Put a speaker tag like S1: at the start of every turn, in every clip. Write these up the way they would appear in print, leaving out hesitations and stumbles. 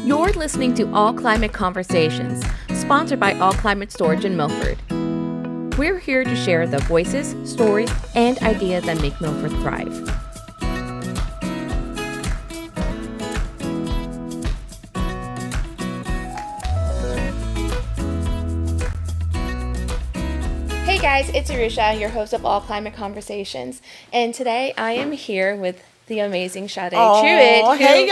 S1: You're listening to All Climate Conversations, sponsored by All Climate Storage in Milford. We're here to share the voices, stories, and ideas that make Milford thrive. Hey guys, it's 𝗔𝗂𝘄𝘃, your host of All Climate Conversations, and today I am here with the amazing Sadé 𝗔𝗂𝘃,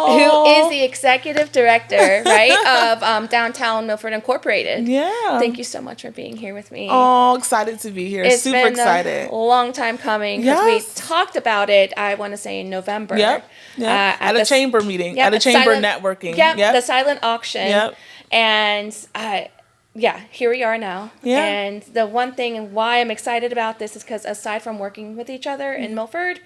S1: who is the executive director, right, of Downtown Milford Incorporated.
S2: Yeah.
S1: Thank you so much for being here with me.
S2: Oh, excited to be here.
S1: It's
S2: super
S1: been
S2: excited.
S1: A long time coming because we talked about it, I want to say in November.
S2: Yep. At a chamber meeting, at a chamber networking.
S1: Yep, the silent auction.
S2: Yep.
S1: And here we are now.
S2: Yeah.
S1: And the one thing and why I'm excited about this is because aside from working with each other in Milford,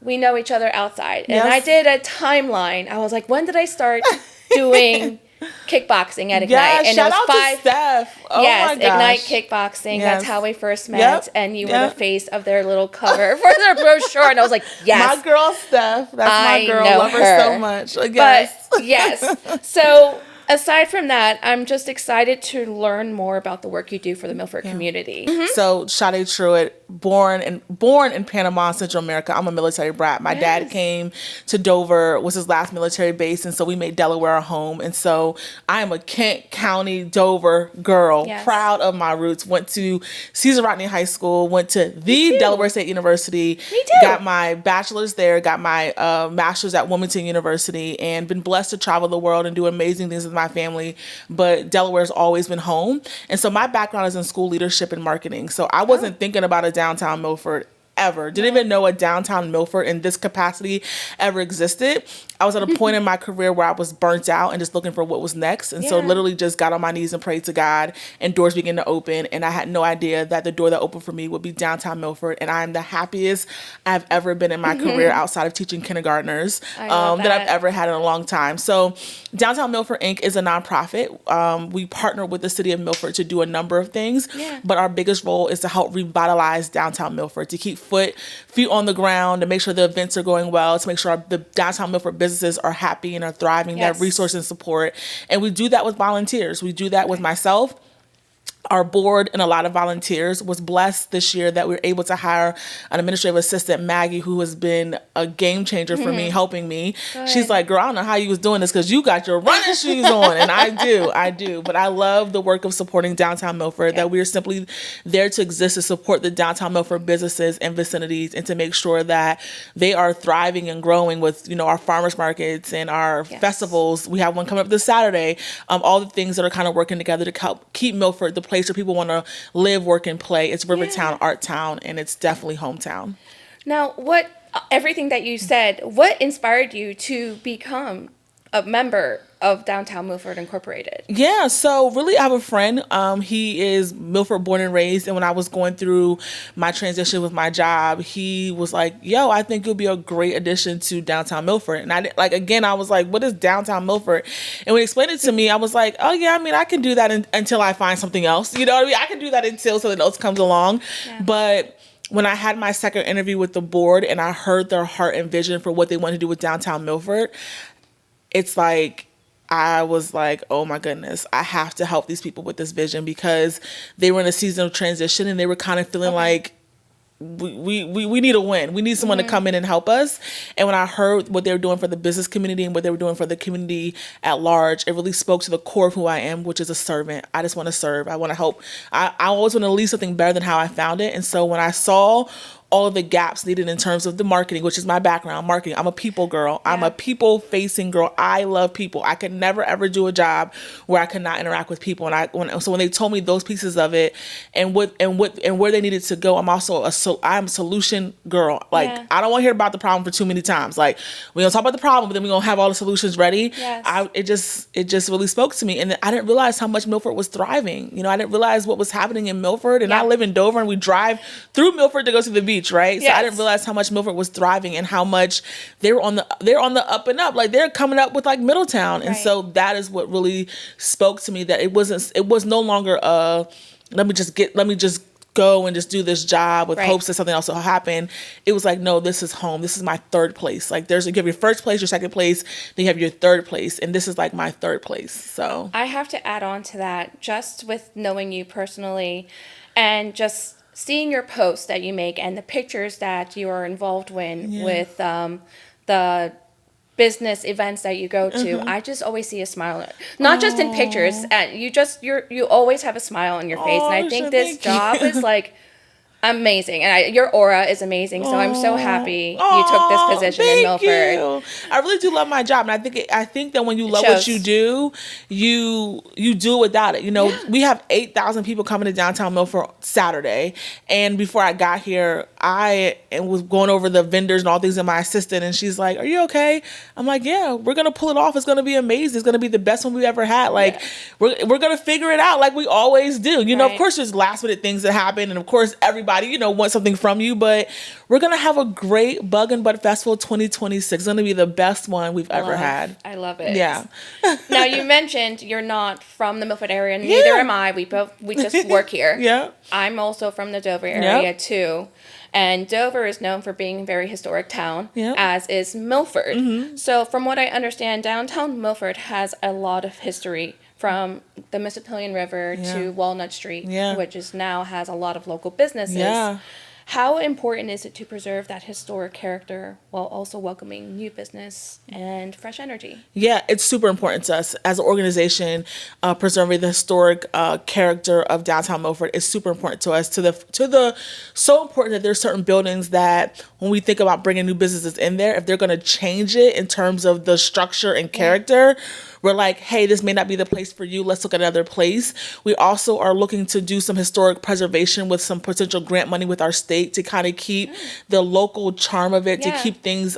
S1: we know each other outside. And I did a timeline. I was like, when did I start doing kickboxing at Ignite?
S2: Yeah,
S1: and
S2: shout
S1: it was
S2: out to Steph. Oh
S1: yes,
S2: my gosh.
S1: Ignite Kickboxing.
S2: Yes.
S1: That's how we first met.
S2: Yep.
S1: And you were the face of their little cover for their brochure. And I was like, yes.
S2: My girl Steph. That's my girl.
S1: I know
S2: Love her so much.
S1: Yes. But yes. So aside from that, I'm just excited to learn more about the work you do for the Milford community. Mm-hmm.
S2: So Sadé 𝗔𝗂𝘃, born in Panama, Central America. I'm a military brat. My dad came to Dover, was his last military base, and so we made Delaware our home. And so I am a Kent County Dover girl, proud of my roots. Went to 𝗔𝒹𝒃 High School, went to the Delaware State University.
S1: Me too.
S2: Got my bachelor's there, got my master's at Wilmington University, and been blessed to travel the world and do amazing things with my family. But Delaware's always been home. And so my background is in school leadership and marketing. So I wasn't thinking about a downtown Milford ever. Didn't even know a downtown Milford in this capacity ever existed. I was at a point in my career where I was burnt out and just looking for what was next. And so literally just got on my knees and prayed to God, and doors began to open. And I had no idea that the door that opened for me would be downtown Milford. And I'm the happiest I've ever been in my career outside of teaching kindergartners that I've ever had in a long time. So Downtown Milford Inc. is a nonprofit. We partner with the city of Milford to do a number of things, but our biggest role is to help revitalize downtown Milford, to keep feet on the ground, to make sure the events are going well, to make sure the downtown Milford businesses are happy and are thriving, they have resources and support. And we do that with volunteers. We do that with myself. Our board and a lot of volunteers. Was blessed this year that we were able to hire an administrative assistant, Maggie, who has been a game changer for me, helping me. Good. She's like, girl, I don't know how you was doing this because you got your running shoes on. And I do. But I love the work of supporting downtown Milford, that we are simply there to exist to support the downtown Milford businesses and vicinities and to make sure that they are thriving and growing with, our farmers markets and our festivals. We have one coming up this Saturday. All the things that are kind of working together to help keep Milford the place where people want to live, work, and play. It's Rivertown, Art Town, and it's definitely hometown.
S1: Now, everything that you said, what inspired you to become a member of Downtown Milford Incorporated? Yeah,
S2: so really I have a friend. He is Milford born and raised, and when I was going through my transition with my job, he was like, yo, I think you'll be a great addition to Downtown Milford. And I was like, what is Downtown Milford? And when he explained it to me, I was like, oh yeah, I can do that until I find something else. You know what I mean? I can do that until something else comes along. Yeah. But when I had my second interview with the board and I heard their heart and vision for what they want to do with Downtown Milford, it's like, I was like, oh my goodness, I have to help these people with this vision, because they were in a season of transition and they were kind of feeling like we need a win. We need someone to come in and help us. And when I heard what they were doing for the business community and what they were doing for the community at large, it really spoke to the core of who I am, which is a servant. I just want to serve. I want to help. I always want to leave something better than how I found it. And so when I saw all of the gaps needed in terms of the marketing, which is my background, marketing. I'm a people girl. Yeah. I'm a people-facing girl. I love people. I could never ever do a job where I could not interact with people. And so when they told me those pieces of it and where they needed to go, I'm also I'm a solution girl. Like I don't want to hear about the problem for too many times. Like we're gonna talk about the problem, but then we're gonna have all the solutions ready. Yes. It just really spoke to me, and I didn't realize how much Milford was thriving. I didn't realize what was happening in Milford, and I live in Dover, and we drive through Milford to go to the beach. Right? Yes. So I didn't realize how much Milford was thriving and how much they're on the up and up. Like they're coming up with like Middletown. And so that is what really spoke to me, that it was no longer let me just go and just do this job with
S1: Right.
S2: hopes that something else will happen. It was like, no, this is home. This is my third place. Like you have your first place, your second place, then you have your third place. And this is like my third place. So
S1: I have to add on to that, just with knowing you personally and just seeing your posts that you make and the pictures that you are involved with the business events that you go to, I just always see a smile. Not just in pictures. You always have a smile on your face. And I think this job is like amazing. And your aura is amazing. So I'm so happy you took this position in Milford.
S2: You. I really do love my job. And I think that when you love what you do, you do it without it. You know, we have 8,000 people coming to downtown Milford Saturday. And before I got here, I was going over the vendors and all things, and my assistant, and she's like, "Are you okay?" I'm like, "Yeah, we're going to pull it off. It's going to be amazing. It's going to be the best one we've ever had. Like, we're going to figure it out like we always do." You know, of course, there's last minute things that happen. And of course, everybody, you know, wants something from you. But we're going to have a great Bug and Bud Festival 2026. It's going to be the best one we've ever had.
S1: I love it.
S2: Yeah.
S1: Now, you mentioned you're not from the Milford area. Neither am I. We just work here.
S2: Yeah.
S1: I'm also from the Dover area, too. And Dover is known for being a very historic town, as is Milford. So from what I understand, downtown Milford has a lot of history, from the Mississippi River to Walnut Street, which now has a lot of local businesses.
S2: Yeah.
S1: How important is it to preserve that historic character while also welcoming new business and fresh energy? Yeah,
S2: it's super important to us as an organization. Preserving the historic character of downtown Milford is super important to us. So important that there's certain buildings that when we think about bringing new businesses in there, if they're going to change it in terms of the structure and character, we're like, hey, this may not be the place for you. Let's look at another place. We also are looking to do some historic preservation with some potential grant money with our state to kind of keep the local charm of it, to keep things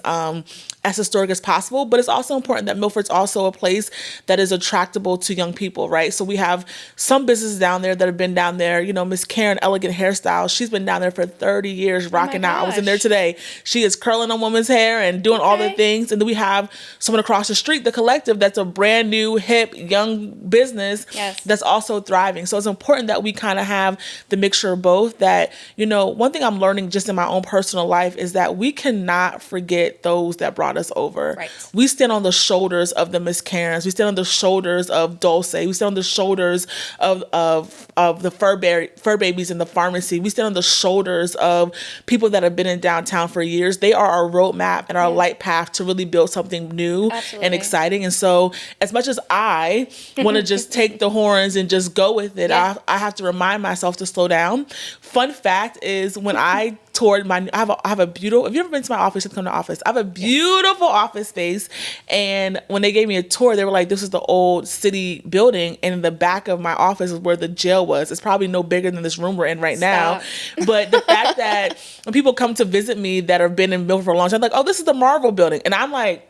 S2: as historic as possible. But it's also important that Milford's also a place that is attractable to young people, right? So we have some businesses down there that have been down there. You know, Miss Karen Elegant Hairstyles, she's been down there for 30 years rocking out. I was in there today. She is curling a woman's hair and doing all the things. And then we have someone across the street, The Collective, that's a brand new, hip, young business that's also thriving. So it's important that we kind of have the mixture of both. That, you know, one thing I'm learning just in my own personal life is that we cannot forget those that brought us over. Right. We stand on the shoulders of the Miss Karens. We stand on the shoulders of Dulce. We stand on the shoulders of the fur babies in the pharmacy. We stand on the shoulders of people that have been in downtown for years. They are our roadmap and our light path to really build something new and exciting. And so as much as I want to just take the horns and just go with it, I have to remind myself to slow down. Fun fact is, when I toured I have a beautiful, if you've ever been to my office, you come to the office. I have a beautiful office space. And when they gave me a tour, they were like, this is the old city building. And in the back of my office is where the jail was. It's probably no bigger than this room we're in right now. But the fact that when people come to visit me that have been in Milford for a long time, like, oh, this is the Marvel building. And I'm like,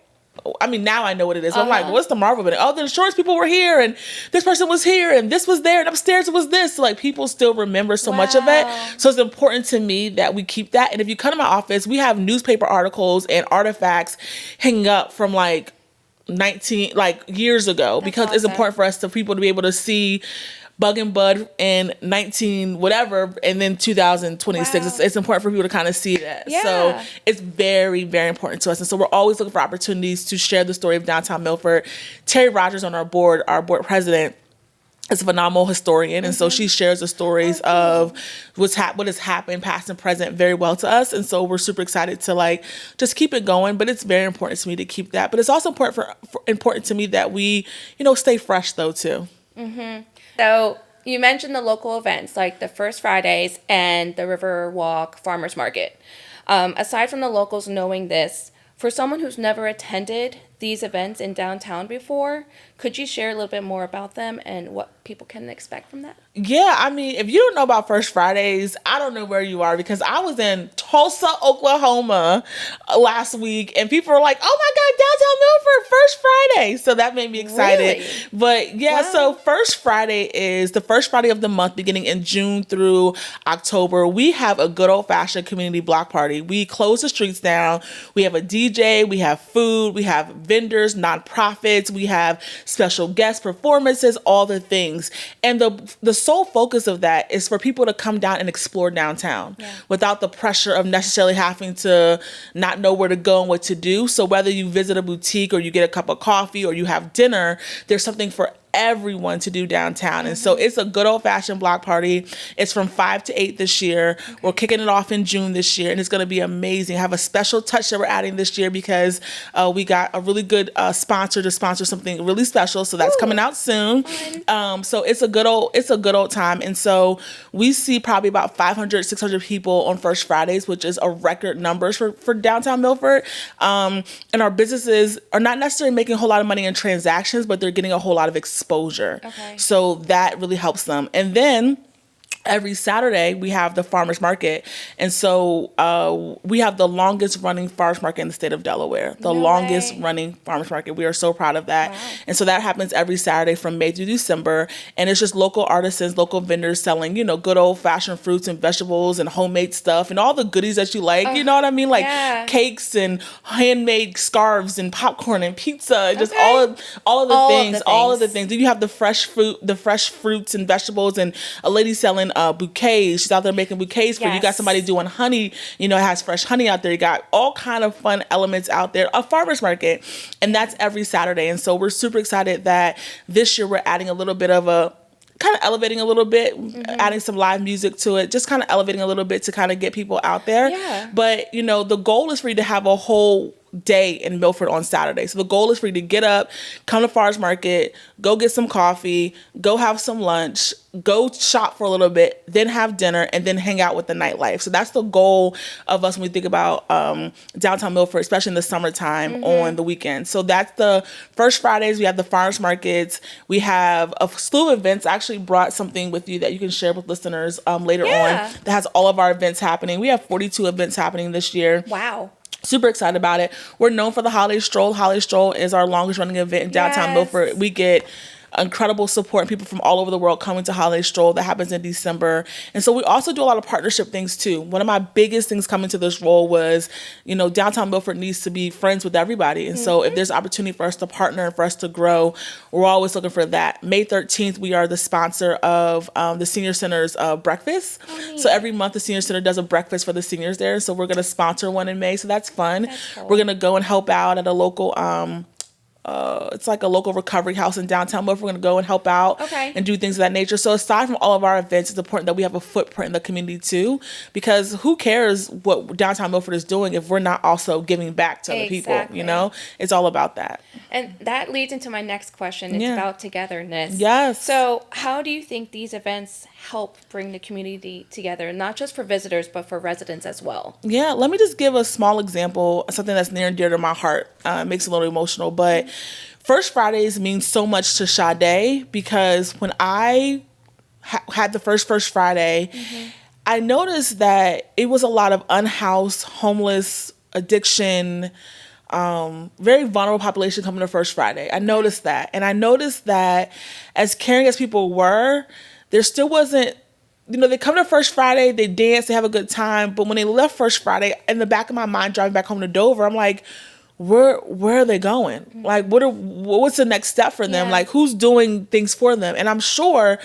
S2: I mean, now I know what it is. I'm like, what's the Marvel building? Oh, the insurance people were here, and this person was here, and this was there, and upstairs it was this. So, like, people still remember so much of it. So it's important to me that we keep that. And if you come to my office, we have newspaper articles and artifacts hanging up from like years ago. That's because it's important for us for people to be able to see Bug and Bud in 19 whatever, and then 2026. It's important for people to kind of see that. So it's very, very important to us. And so we're always looking for opportunities to share the story of downtown Milford. Terry Rogers on our board president, is a phenomenal historian. And so she shares the stories of what has happened, past and present, very well to us. And so we're super excited to just keep it going. But it's very important to me to keep that. But it's also important to me that we, stay fresh though too.
S1: Mm-hmm. So you mentioned the local events like the First Fridays and the Riverwalk Farmers Market. Aside from the locals knowing this, for someone who's never attended these events in downtown before, could you share a little bit more about them and what people can expect from that?
S2: Yeah, I mean, if you don't know about First Fridays, I don't know where you are, because I was in Tulsa, Oklahoma last week, and people were like, oh my God, downtown Milford, First Friday. So that made me excited. Really? But yeah, so First Friday is the first Friday of the month, beginning in June through October. We have a good old-fashioned community block party. We close the streets down. We have a DJ, we have food, we have vendors, nonprofits, we have special guest performances, all the things. And the sole focus of that is for people to come down and explore downtown without the pressure of necessarily having to not know where to go and what to do. So whether you visit a boutique or you get a cup of coffee or you have dinner, there's something for everyone to do downtown. And so it's a good old fashioned block party. It's from 5 to 8 this year. We're kicking it off in June this year, and it's going to be amazing. I have a special touch that we're adding this year because we got a really good sponsor to sponsor something really special. So that's coming out soon. So it's a good old time. And so we see probably about 500, 600 people on First Fridays, which is a record numbers for downtown Milford. And our businesses are not necessarily making a whole lot of money in transactions, but they're getting a whole lot of exposure. So that really helps them. And then every Saturday we have the farmers market. And so we have the longest running farmers market in the state of Delaware, longest running farmers market. We are so proud of that. And so that happens every Saturday from May through December. And it's just local artisans, local vendors selling, good old fashioned fruits and vegetables and homemade stuff and all the goodies that you like. You know what I mean? Like cakes and handmade scarves and popcorn and pizza, just all of the things. Then you have the fresh fruits and vegetables, and a lady selling bouquets. She's out there making bouquets for you. You got somebody doing honey, it has fresh honey out there. You got all kind of fun elements out there. A farmer's market. And that's every Saturday. And so we're super excited that this year we're adding a little bit of elevating a little bit, adding some live music to it, just kind of elevating a little bit to kind of get people out there. But, the goal is for you to have a whole day in Milford on Saturday. So the goal is for you to get up, come to farmers market, go get some coffee, go have some lunch, go shop for a little bit, then have dinner, and then hang out with the nightlife. So that's the goal of us when we think about downtown Milford, especially in the summertime on the weekends. So that's the First Fridays. We have the farmers markets. We have a slew of events. I actually brought something with you that you can share with listeners later on that has all of our events happening. We have 42 events happening this year.
S1: Wow.
S2: Super excited about it. We're known for the Holiday Stroll. Holiday Stroll is our longest running event in downtown Milford. We get incredible support and people from all over the world coming to Holiday Stroll. That happens in December. And so we also do a lot of partnership things too. One of my biggest things coming to this role was, downtown Milford needs to be friends with everybody. And so if there's opportunity for us to partner and for us to grow, we're always looking for that. May 13th, we are the sponsor of the Senior Center's breakfast. So every month the Senior Center does a breakfast for the seniors there. So we're going to sponsor one in May. So that's fun. That's cool. We're going to go and help out at a local it's like a local recovery house in downtown Milford. We're going to go and help out and do things of that nature. So aside from all of our events, it's important that we have a footprint in the community too, because who cares what downtown Milford is doing if we're not also giving back to other people, It's all about that.
S1: And that leads into my next question. It's about togetherness.
S2: Yes.
S1: So how do you think these events help bring the community together, not just for visitors, but for residents as well?
S2: Yeah, let me just give a small example, something that's near and dear to my heart. It makes it a little emotional, but First Fridays means so much to Sadé because when I had the first Friday, I noticed that it was a lot of unhoused, homeless, addiction, very vulnerable population coming to First Friday. I noticed that. And I noticed that as caring as people were, there still wasn't, they come to First Friday, they dance, they have a good time. But when they left First Friday, in the back of my mind, driving back home to Dover, I'm like, where are they going? Like, what's the next step for them? Like, who's doing things for them? And I'm sure,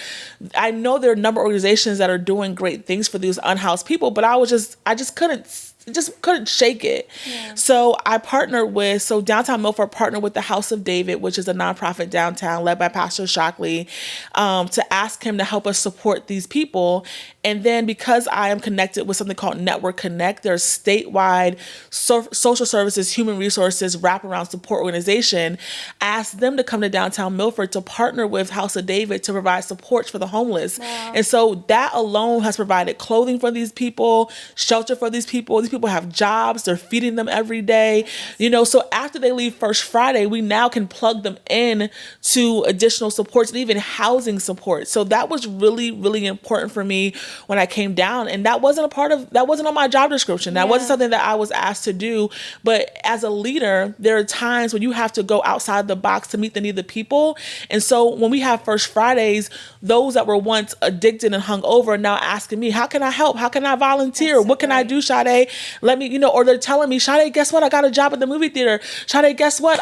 S2: I know there are a number of organizations that are doing great things for these unhoused people, but I just couldn't shake it. So I partnered with, Downtown Milford partnered with the House of David, which is a nonprofit downtown led by Pastor 𝗗𝘄𝘁, to ask him to help us support these people. And then because I am connected with something called Network Connect, there's statewide social services, human resources, wraparound support organization, asked them to come to downtown Milford to partner with House of David to provide supports for the homeless. And so that alone has provided clothing for these people, shelter for these people. These people have jobs. They're feeding them every day. So after they leave First Friday, we now can plug them in to additional supports and even housing support. So that was really, really important for me when I came down. And that wasn't on my job description. That wasn't something that I was asked to do. But as a leader, there are times when you have to go outside the box to meet the needs of people. And so when we have First Fridays, those that were once addicted and hung over are now asking me, how can I help? How can I volunteer? What can I do, Sadé? let me, or they're telling me, Sadé, guess what? I got a job at the movie theater. Sadé, guess what?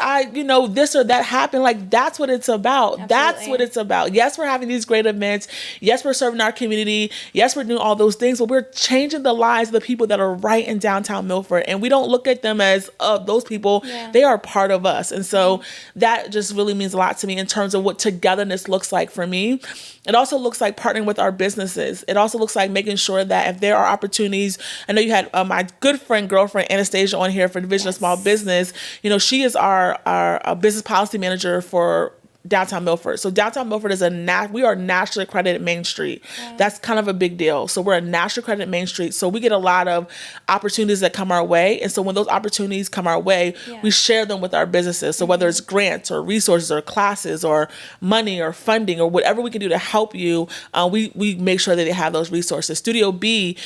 S2: This or that happened. Like, that's what it's about.
S1: Absolutely.
S2: That's what it's about. Yes, we're having these great events. Yes, we're serving our community. Yes, we're doing all those things, but we're changing the lives of the people that are right in downtown Milford. And we don't look at them as those people. Yeah. They are part of us. And so that just really means a lot to me in terms of what togetherness looks like for me. It also looks like partnering with our businesses. It also looks like making sure that if there are opportunities, I know you had my good friend, girlfriend, Anastasia on here for Division of Small Business. She is our business policy manager for Downtown Milford. So Downtown Milford is we are nationally accredited Main Street. Yeah. That's kind of a big deal. So we're a nationally accredited Main Street. So we get a lot of opportunities that come our way. And so when those opportunities come our way, we share them with our businesses. So whether it's grants or resources or classes or money or funding or whatever we can do to help you, we make sure that they have those resources. Studio B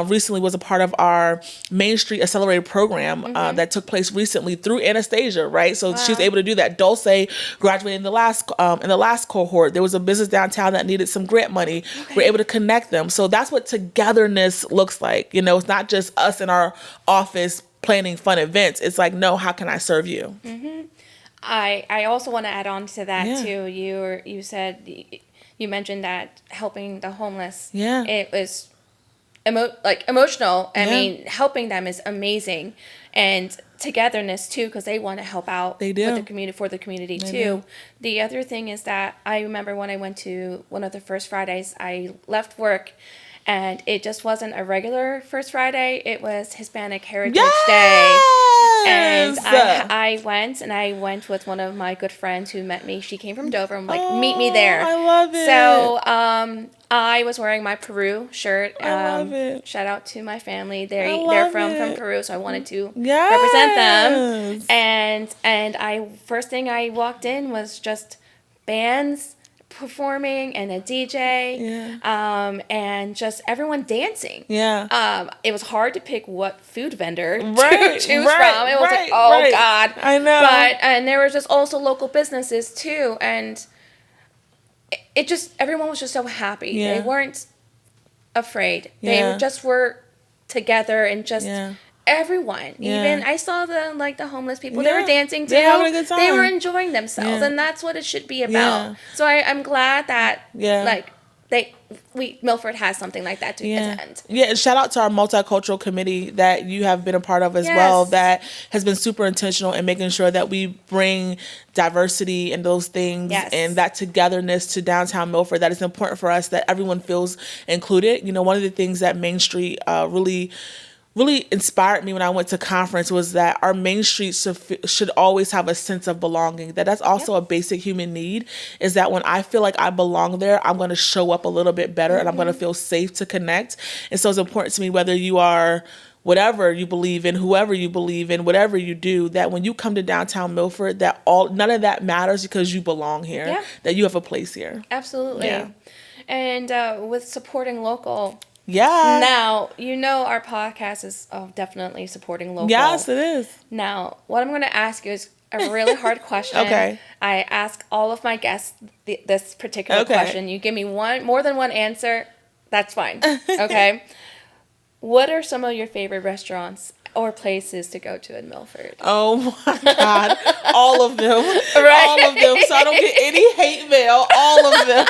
S2: recently was a part of our Main Street Accelerated program that took place recently through Anastasia, right? So she was able to do that. 𝗓𝗂 graduated in the last cohort. There was a business downtown that needed some grant money. Okay. We're able to connect them. So that's what togetherness looks like. It's not just us in our office planning fun events. It's like, no, how can I serve you?
S1: Mm-hmm. I also want to add on to that too. You said, you mentioned that helping the homeless. Yeah. It was emotional. I mean, helping them is amazing. And togetherness too, because they want to help out with the community, for the community too. Do. The other thing is that I remember when I went to one of the First Fridays, I left work and it just wasn't a regular First Friday. It was Hispanic Heritage Day. And I went with one of my good friends who met me. She came from Dover. I'm like, meet me there.
S2: I love it.
S1: So I was wearing my Peru shirt.
S2: I love it.
S1: Shout out to my family. They're from Peru, so I wanted to represent them. And first thing I walked in was just bands performing and a DJ, and just everyone dancing. Yeah. It was hard to pick what food vendor to choose from. It was like, God. I know. And there was just also local businesses too, and it just, everyone was just so happy. Yeah. They weren't afraid. They just were together and just everyone. Even I saw the homeless people. They were dancing too.
S2: They were having a good time.
S1: They were enjoying themselves, and that's what it should be about. So I'm glad that Milford has something like that to attend.
S2: Yeah, and shout out to our multicultural committee that you have been a part of as well, that has been super intentional in making sure that we bring diversity and those things and that togetherness to downtown Milford. That is important for us, that everyone feels included. One of the things that Main Street really inspired me when I went to conference was that our Main Street should always have a sense of belonging. That's also a basic human need, is that when I feel like I belong there, I'm going to show up a little bit better and I'm going to feel safe to connect. And so it's important to me, whether you are whatever you believe in, whoever you believe in, whatever you do, that when you come to downtown Milford, that none of that matters because you belong here, that you have a place here.
S1: Absolutely. Yeah. And with supporting local.
S2: Yeah.
S1: Now, our podcast is definitely supporting local.
S2: Yes, it is.
S1: Now, what I'm going to ask you is a really hard question.
S2: Okay.
S1: I ask all of my guests this particular question. You give me more than one answer, that's fine. Okay. What are some of your favorite restaurants or places to go to in Milford?
S2: Oh my God. All of them. Right? All of them. So I don't get any hate mail. All of them.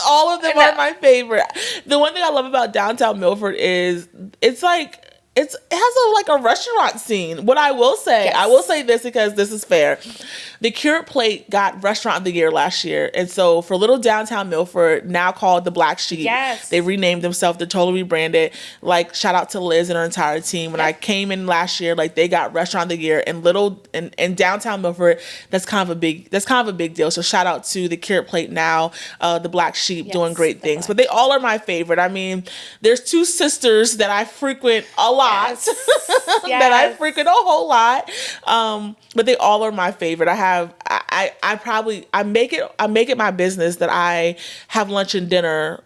S2: All of them are my favorite. The one thing I love about downtown Milford is it has a restaurant scene. What I will say, I will say this because this is fair. The Curate Plate got Restaurant of the Year last year. And so for little downtown Milford, now called the Black Sheep, they renamed themselves. They're totally rebranded. Shout out to Liz and her entire team. When I came in last year, they got Restaurant of the Year, and downtown Milford, that's kind of a big deal. So shout out to the Curate Plate now, the Black Sheep, doing great things. But they all are my favorite. I mean, there's two sisters that I frequent a lot. That I frequent a whole lot, but they all are my favorite. I make it my business that I have lunch and dinner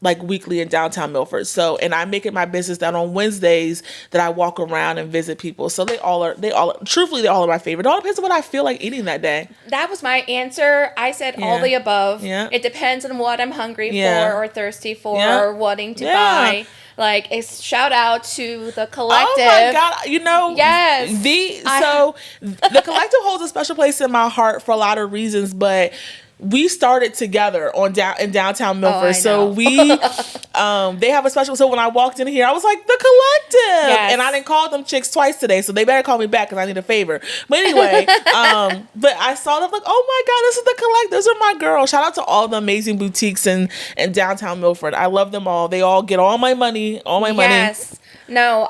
S2: like weekly in downtown Milford. So, and I make it my business that on Wednesdays that I walk around and visit people. So truthfully, they all are my favorite. It all depends on what I feel like eating that day.
S1: That was my answer. I said all the above.
S2: Yeah.
S1: It depends on what I'm hungry
S2: Yeah.
S1: for or thirsty for
S2: Yeah.
S1: or wanting to
S2: Yeah.
S1: buy. Like, a shout out to the Collective.
S2: Oh my God. You know,
S1: yes.
S2: The Collective holds a special place in my heart for a lot of reasons, but we started together in downtown Milford. So they have a special. So when I walked in here, I was like, the Collective.
S1: Yes.
S2: And I didn't call them chicks twice today. So they better call me back because I need a favor. But anyway, but I saw them like, oh my God, this is the Collective. Those are my girls. Shout out to all the amazing boutiques in downtown Milford. I love them all. They all get all my money.
S1: Yes. No,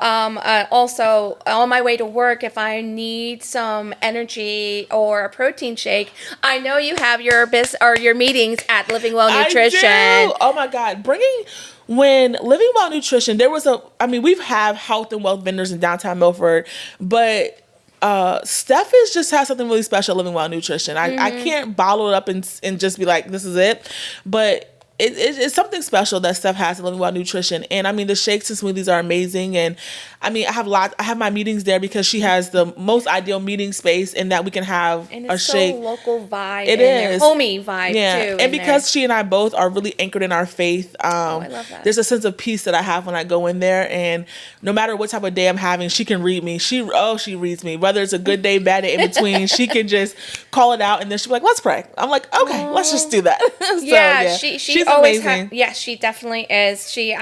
S1: also on my way to work, if I need some energy or a protein shake, I know you have your meetings at Living Well Nutrition.
S2: I do. Oh my God. When Living Well Nutrition, we have health and wealth vendors in downtown Milford, but Steph just has something really special at Living Well Nutrition. I can't bottle it up and just be like, this is it. But it's something special that Steph has at Living Well Nutrition. And I mean, the shakes and smoothies are amazing. And I mean, I have my meetings there because she has the most ideal meeting space in that we can have a shake.
S1: So local vibe.
S2: It is.
S1: Homey vibe too.
S2: And because she and I both are really anchored in our faith,
S1: I love that.
S2: there's a sense of peace that I have when I go in there. And no matter what type of day I'm having, she can read me. She reads me. Whether it's a good day, bad day, in between, she can just call it out. And then she'll be like, let's pray. I'm like, okay, let's just do that.
S1: She's always amazing. She definitely is. She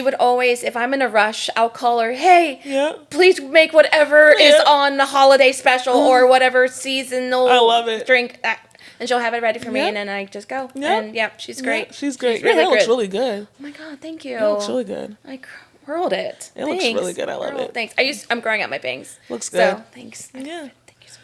S1: would always, if I'm in a rush, I'll call her, hey, please make whatever is on the holiday special or whatever seasonal drink. And she'll have it ready for me, and then I just go. And she's great.
S2: She's great.
S1: She's really
S2: it looks really good.
S1: Oh my God, thank you.
S2: It looks really good.
S1: I curled it.
S2: It looks really good. I love it.
S1: Thanks. I'm growing out my bangs.
S2: Looks good.
S1: So thanks.
S2: Yeah.
S1: Thank you so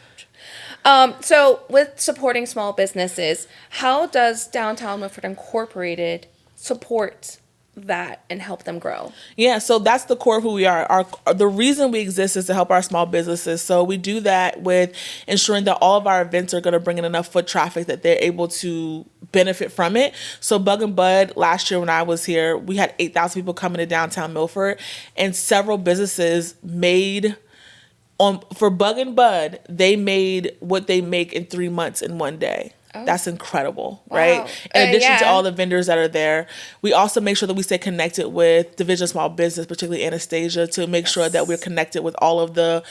S1: much. So with supporting small businesses, how does Downtown Milford Incorporated support that and help them grow?
S2: Yeah, so that's the core of who we are. The reason we exist is to help our small businesses. So we do that with ensuring that all of our events are going to bring in enough foot traffic that they're able to benefit from it. So Bug and Bud, last year when I was here, we had 8,000 people coming to downtown Milford, and several businesses for Bug and Bud, they made what they make in 3 months in one day. Oh. That's incredible, right? In addition to all the vendors that are there, we also make sure that we stay connected with Division of Small Business, particularly Anastasia, to make sure that we're connected with all of the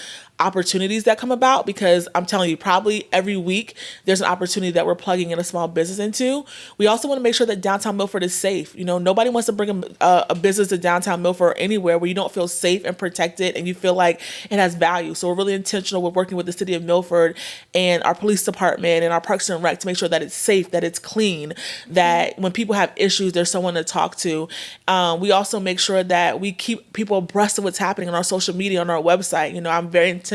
S2: opportunities that come about, because I'm telling you, probably every week there's an opportunity that we're plugging in a small business into. We also want to make sure that downtown Milford is safe. You know, nobody wants to bring a business to downtown Milford or anywhere where you don't feel safe and protected and you feel like it has value. So we're really intentional with working with the city of Milford and our police department and our Parks and Rec to make sure that it's safe, that it's clean, that when people have issues, there's someone to talk to. We also make sure that we keep people abreast of what's happening on our social media, on our website. You know, I'm very intentional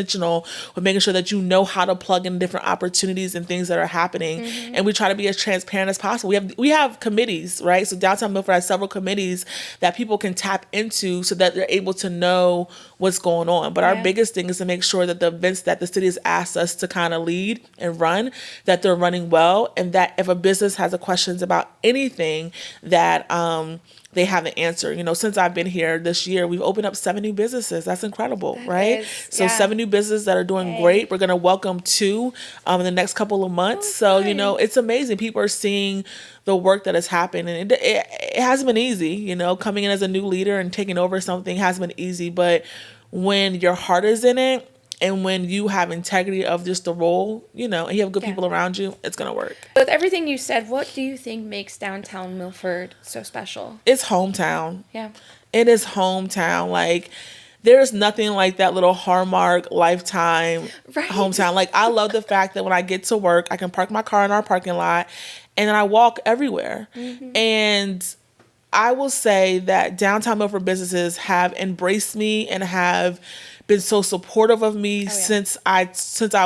S2: with making sure that you know how to plug in different opportunities and things that are happening. And we try to be as transparent as possible. We have committees, right? So downtown Milford has several committees that people can tap into so that they're able to know what's going on. But our biggest thing is to make sure that the events that the city has asked us to kind of lead and run, that they're running well, and that if a business has a questions about anything, that they have an answer. You know, since I've been here this year, we've opened up 7 new businesses. That's incredible, right? So 7 new businesses that are doing great. We're going to welcome 2 in the next couple of months. So, you know, it's amazing. People are seeing the work that has happened, and it hasn't been easy. You know, coming in as a new leader and taking over something hasn't been easy, but when your heart is in it, and when you have integrity of just the role, you know, and you have good people around you, it's going to work.
S1: With everything you said, what do you think makes downtown Milford so special?
S2: It's hometown.
S1: Yeah.
S2: It is hometown. Like, there's nothing like that little Hallmark Lifetime hometown. Like, I love the fact that when I get to work, I can park my car in our parking lot and then I walk everywhere. And I will say that downtown Milford businesses have embraced me and have been so supportive of me since I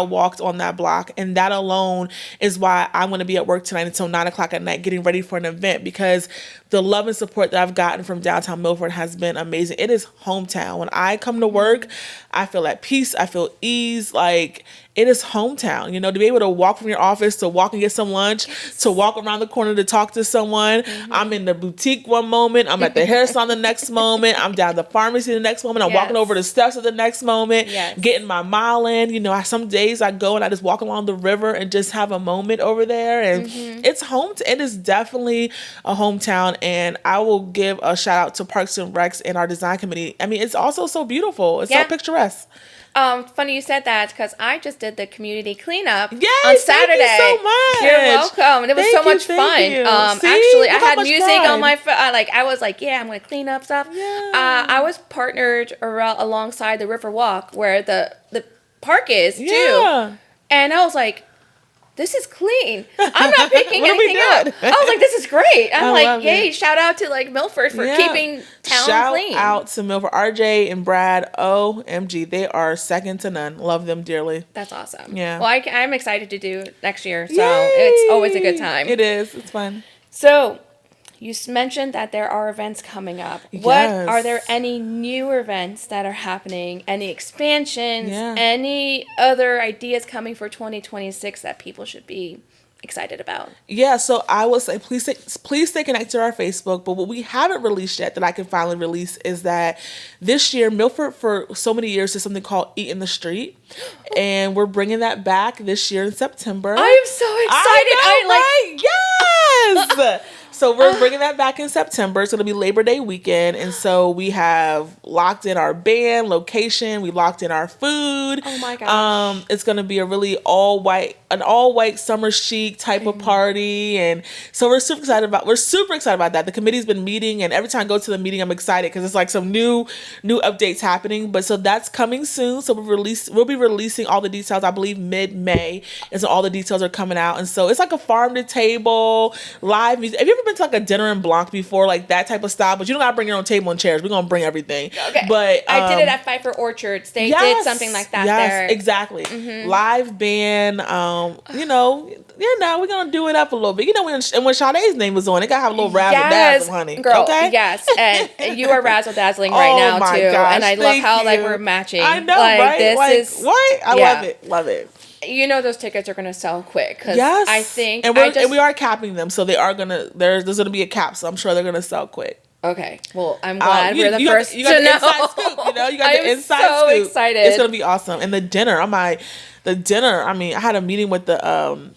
S2: walked on that block. And that alone is why I'm going to be at work tonight until 9:00 at night getting ready for an event, because the love and support that I've gotten from downtown Milford has been amazing. It is hometown. When I come to work, I feel at peace. I feel ease. Like, it is hometown, you know, to be able to walk from your office to walk and get some lunch, to walk around the corner to talk to someone. I'm in the boutique one moment, I'm at the hair salon the next moment, I'm down the pharmacy the next moment, I'm walking over the steps at the next moment, getting my mile in. You know, some days I go and I just walk along the river and just have a moment over there. And it's it is definitely a hometown. And I will give a shout out to Parks and Recs and our design committee. I mean, it's also so beautiful. It's so picturesque.
S1: Funny you said that because I just did the community cleanup on
S2: Saturday.
S1: Thank you so much. You're welcome. And it was so much fun. Actually, I had music on my phone. I was like, I'm going to clean up stuff. I was partnered alongside the Riverwalk where the park is too. And I was like, this is clean. I'm not picking anything up. I was like, this is great. I'm like, yay, shout out to Milford for keeping town clean.
S2: Shout out to Milford. RJ and Brad, OMG. They are second to none. Love them dearly.
S1: That's awesome.
S2: Yeah.
S1: Well, I'm excited to do next year. So it's always a good time.
S2: It is. It's fun.
S1: So you mentioned that there are events coming up. Are there any new events that are happening? Any expansions? Any other ideas coming for 2026 that people should be excited about?
S2: So I will say please stay connected to our Facebook. But what we haven't released yet that I can finally release is that this year Milford for so many years did something called Eat in the Street, and we're bringing that back this year in September.
S1: I am so excited.
S2: Yes. So we're bringing that back in September. It's going to be Labor Day weekend. And so we have locked in our band, location. We locked in our food.
S1: Oh my gosh.
S2: It's going to be a really all white summer chic type of party. And so we're super excited about that. The committee's been meeting, and every time I go to the meeting, I'm excited because it's like some new updates happening. But so that's coming soon. So we'll be releasing all the details, I believe mid-May. And so all the details are coming out. And so it's like a farm to table, live music. Have you ever been to like a dinner en blanc before, like that type of style? But you don't gotta bring your own table and chairs. We're gonna bring everything.
S1: Okay.
S2: But
S1: I did it at Pfeiffer Orchards. They did something like that there.
S2: Yes, exactly. Live band. We're gonna do it up a little bit. You know, when Sade's name was on, it gotta have a little razzle dazzle, honey.
S1: Girl,
S2: okay?
S1: Yes, and you are razzle dazzling right now
S2: my
S1: too.
S2: Gosh,
S1: and I love how we're matching.
S2: I know, right?
S1: This is
S2: what? I love it.
S1: You know those tickets are going to sell quick because I think
S2: and we are capping them, so they are gonna. There's going to be a cap, so I'm sure they're going to sell quick.
S1: Okay, well, I'm glad we're the first to know.
S2: Inside scoop, you know, you got the inside scoop.
S1: I'm so excited.
S2: It's going to be awesome. And the dinner, I had a meeting with the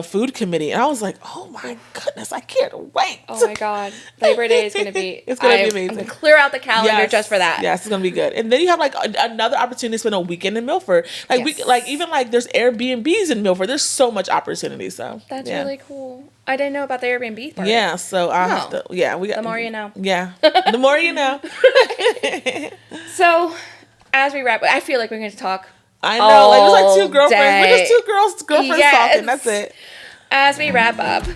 S2: food committee, and I was like, oh my goodness, I can't wait.
S1: Oh my God. Labor Day is going to be,
S2: it's going to be amazing.
S1: I'm going to clear out the calendar just for that.
S2: Yes, it's going to be good. And then you have like another opportunity to spend a weekend in Milford. There's Airbnbs in Milford. There's so much opportunity. So
S1: that's really cool. I didn't know about the Airbnb part.
S2: Yeah, so I have to, the
S1: more you know.
S2: Yeah, the more you know.
S1: So as we wrap, I feel like we're going to talk
S2: I know, it's like two girlfriends. We're just two girlfriends talking. That's it.
S1: As we wrap up,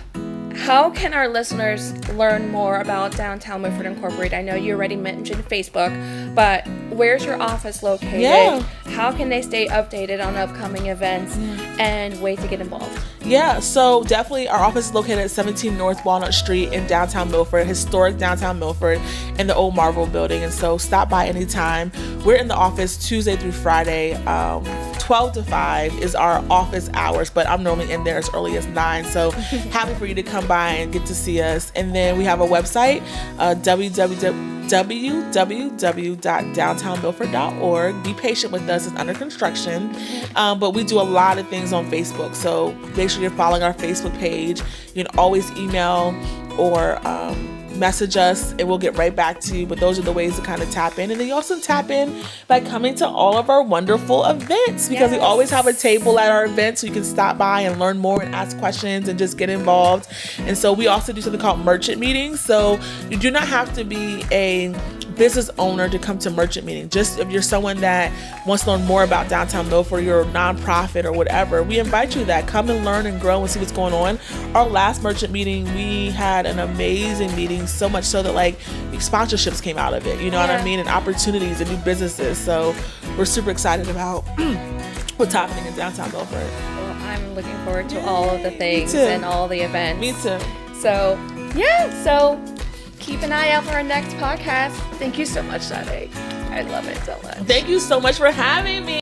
S1: how can our listeners learn more about Downtown Milford Incorporated? I know you already mentioned Facebook, but where's your office located?
S2: Yeah.
S1: How can they stay updated on upcoming events and ways to get involved?
S2: Yeah, so definitely our office is located at 17 North Walnut Street in downtown Milford, historic downtown Milford, in the old Marvel building. And so stop by anytime. We're in the office Tuesday through Friday. 12 to 5 is our office hours, but I'm normally in there as early as 9. So happy for you to come by and get to see us. And then we have a website, www.downtownmilford.org. Be patient with us, it's under construction. But we do a lot of things on Facebook. So make sure you're following our Facebook page. You can always email or message us and we'll get right back to you. But those are the ways to kind of tap in. And then you also tap in by coming to all of our wonderful events, because we always have a table at our events so you can stop by and learn more and ask questions and just get involved. And so we also do something called merchant meetings. So you do not have to be a business owner to come to merchant meeting. Just if you're someone that wants to learn more about downtown Milford, you're a nonprofit or whatever, we invite you to that. Come and learn and grow and see what's going on. Our last merchant meeting, we had an amazing meeting, so much so that like sponsorships came out of it, you know what I mean, and opportunities and new businesses. So we're super excited about what's happening in downtown Milford.
S1: Well, I'm looking forward to all of the things and all the events.
S2: Me too.
S1: So keep an eye out for our next podcast. Thank you so much, Sadé. I love it so much.
S2: Thank you so much for having me.